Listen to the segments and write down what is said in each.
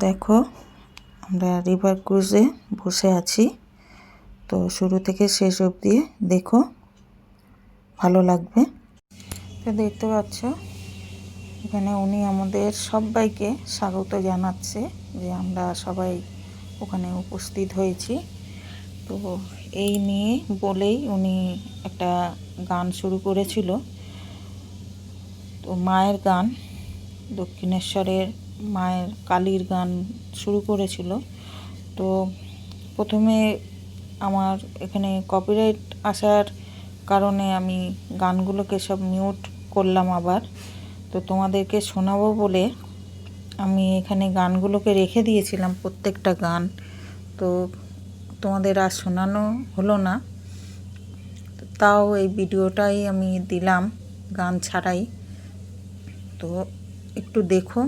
দেখো আমরা রিভার ক্রুজে বসে আছি। তো শুরু থেকে শেষ অবধি দেখো, ভালো লাগবে। তো দেখতে পাচ্ছ এখানে উনি আমাদের সবাইকে স্বাগত জানাচ্ছে যে আমরা সবাই ওখানে উপস্থিত হয়েছি। তো এই নিয়ে বলেই উনি একটা গান শুরু করেছিল। তো মায়ের গান, দক্ষিণেশ্বরের মায়ের কালীর গান শুরু করেছিল। তো প্রথমে আমার এখানে কপিরাইট আসার কারণে আমি গানগুলোকে সব মিউট করলাম আবার। তো তোমাদেরকে শোনাবো বলে আমি এখানে গানগুলোকে রেখে দিয়েছিলাম, প্রত্যেকটা গান। তো তোমাদের আর শোনানো হলো না, তাও এই ভিডিওটাই আমি দিলাম গান ছাড়াই। তো একটু দেখো,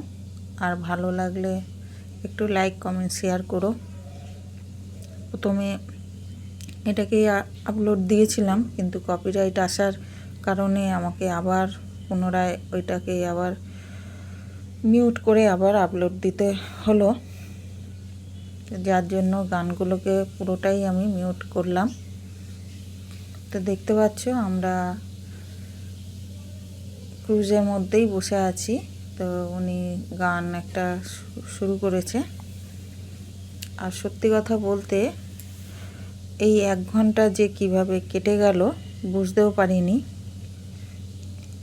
আর ভালো লাগলে একটু লাইক কমেন্ট শেয়ার করো। প্রথমে এটাকে আপলোড দিয়েছিলাম, কিন্তু কপিরাইট আসার কারণে আমাকে আবার পুনরায় ওইটাকে আবার মিউট করে আবার আপলোড দিতে হলো, যার জন্য গানগুলোকে পুরোটাই আমি মিউট করলাম। তো দেখতে পাচ্ছ আমরা ক্রুজের মধ্যেই বসে আছি। তো উনি গান একটা শুরু করেছে। আর সত্যি কথা বলতে এই 1 ঘন্টা যে কিভাবে কেটে গেল বুঝতেও পারিনি।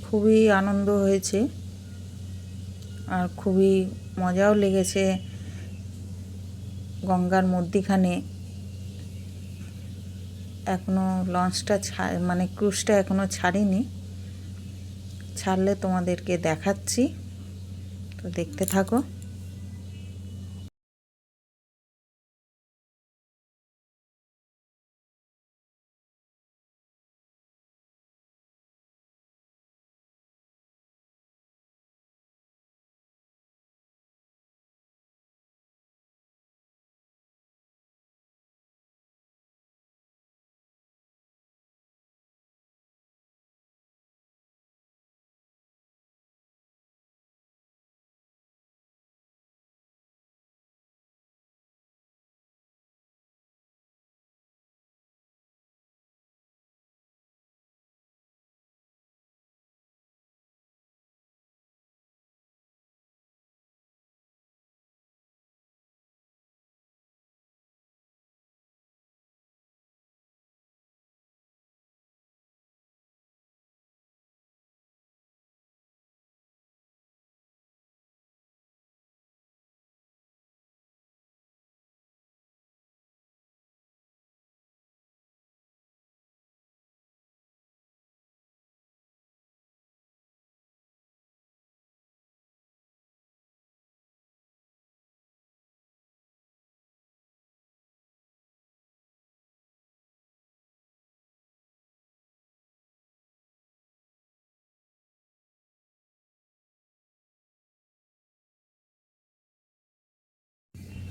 খুবই আনন্দ হয়েছে আর খুবই মজাও লেগেছে। গঙ্গার মধ্যিখানে এখনো লঞ্চটা মানে ক্রুজটা এখনো ছাড়িনি, ছাড়লে তোমাদেরকে দেখাচ্ছি। তো দেখতে থাকো।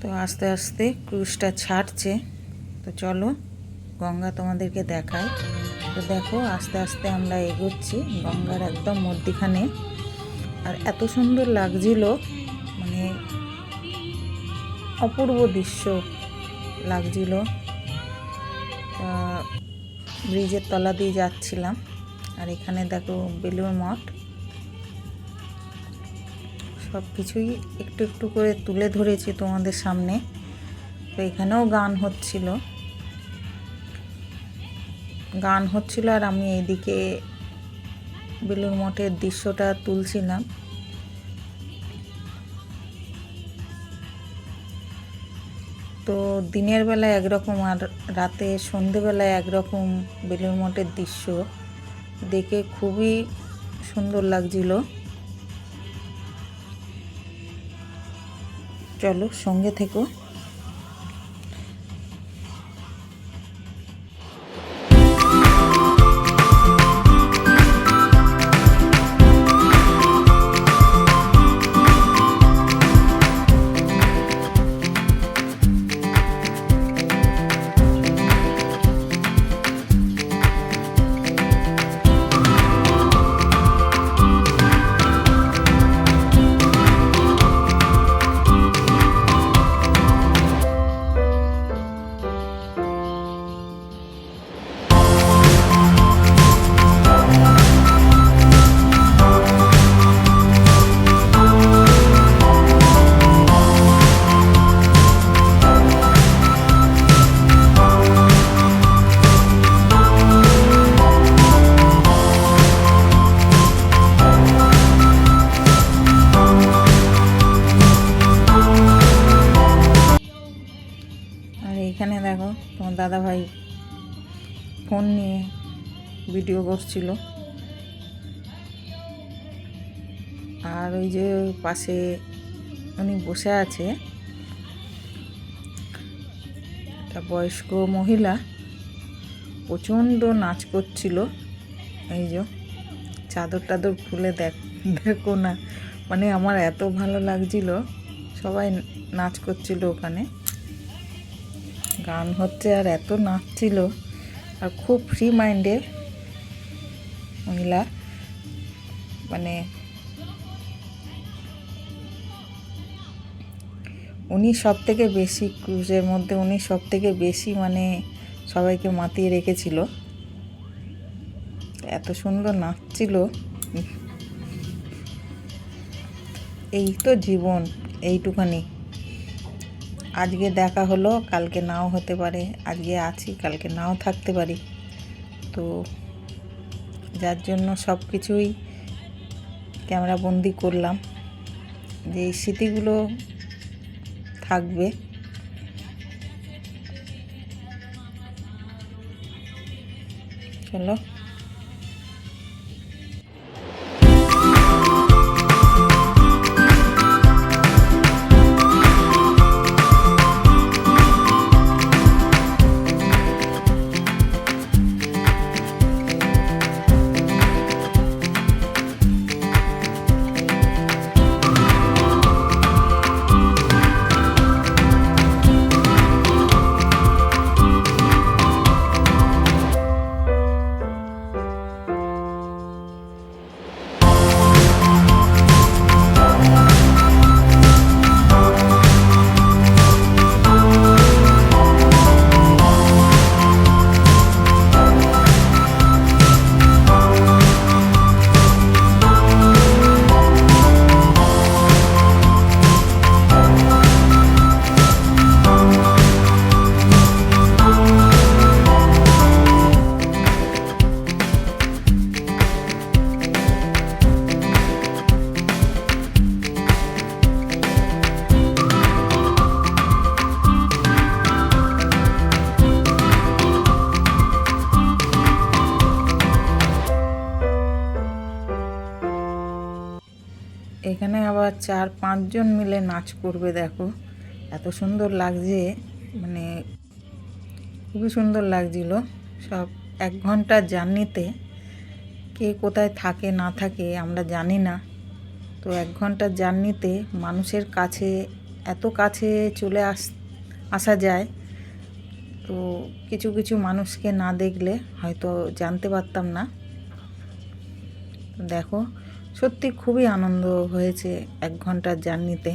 তো আস্তে আস্তে ক্রুজটা ছাড়ছে। তো চলো গঙ্গা তোমাদেরকে দেখাই। তো দেখো আস্তে আস্তে আমরা এগোচ্ছি গঙ্গার একদম মধ্যিখানে। আর এত সুন্দর লাগছিল, মানে অপূর্ব দৃশ্য লাগছিল। ব্রিজের তলা দিয়ে যাচ্ছিলাম, আর এখানে দেখো বেলুড় মঠ। সব কিছুই একটু একটু করে তুলে ধরেছি তোমাদের সামনে। তো এখানেও গান হচ্ছিল আর আমি এইদিকে বেলুড় মঠের দৃশ্যটা তুলছিলাম। তো দিনের বেলা একরকম আর রাতে সন্ধেবেলায় একরকম বেলুড় মঠের দৃশ্য দেখে খুবই সুন্দর লাগছিল। চলো সঙ্গে থেকো। ভিডিও করছিল। আর ওই যে পাশে উনি বসে আছে, একটা বয়স্ক মহিলা, প্রচণ্ড নাচ করছিল। এই যে চাদর টাদর খুলে দেখো না, মানে আমার এত ভালো লাগছিল। সবাই নাচ করছিল ওখানে, গান হচ্ছে আর এত নাচছিল। আর খুব ফ্রি মাইন্ডে মহিলা, মানে উনি সব থেকে বেশি ক্রুজের মধ্যে উনি সব থেকে বেশি মানে সবাইকে মাতিয়ে রেখেছিল। এত সুন্দর নাচছিল। এই তো জীবন, এইটুখানি। আজকে দেখা হলো, কালকে নাও হতে পারে। আজকে আছি, কালকে নাও থাকতে পারি। তো যার জন্য সব কিছুই ক্যামেরা বন্দি করলাম, যে এই স্মৃতিগুলো থাকবে। চলো, এখানে আবার 4-5 জন মিলে নাচ করবে। দেখো এত সুন্দর লাগছে, মানে খুবই সুন্দর লাগছিল। সব 1 ঘন্টার জার্নিতে, কে কোথায় থাকে না থাকে আমরা জানি না। তো 1 ঘন্টার জার্নিতে মানুষের কাছে, এত কাছে চলে আসা যায়। তো কিছু কিছু মানুষকে না দেখলে হয়তো জানতে পারতাম না। দেখো সত্যি খুবই আনন্দ হয়েছে 1 ঘন্টার জার্নিতে।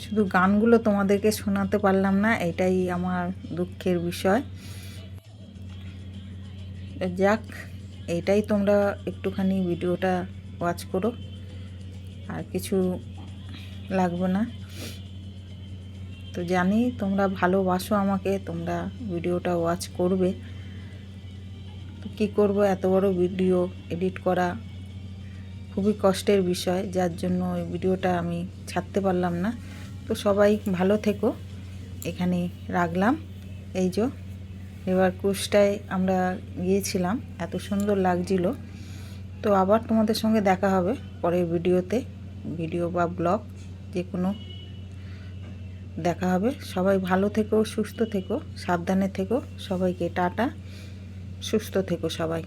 শুধু গানগুলো তোমাদেরকে শোনাতে পারলাম না, এটাই আমার দুঃখের বিষয়। যাক, এইটাই, তোমরা একটুখানি ভিডিওটা ওয়াচ করো, আর কিছু লাগবে না। তো জানি তোমরা ভালোবাসো আমাকে, তোমরা ভিডিওটা ওয়াচ করবে। তো কী করবো, এত বড় ভিডিও এডিট করা খুবই কষ্টের বিষয়, যার জন্য ওই ভিডিওটা আমি ছাড়তে পারলাম না। তো সবাই ভালো থেকো, এখানে রাখলাম। এই যে রিভার ক্রুজটায় আমরা গিয়েছিলাম, এত সুন্দর লাগছিল। তো আবার তোমাদের সঙ্গে দেখা হবে পরের ভিডিওতে, ভিডিও বা ব্লগ যে কোনো দেখা হবে। সবাই ভালো থেকো, সুস্থ থেকো, সাবধানে থেকো। সবাইকে টাটা, সুস্থ থেকো সবাই।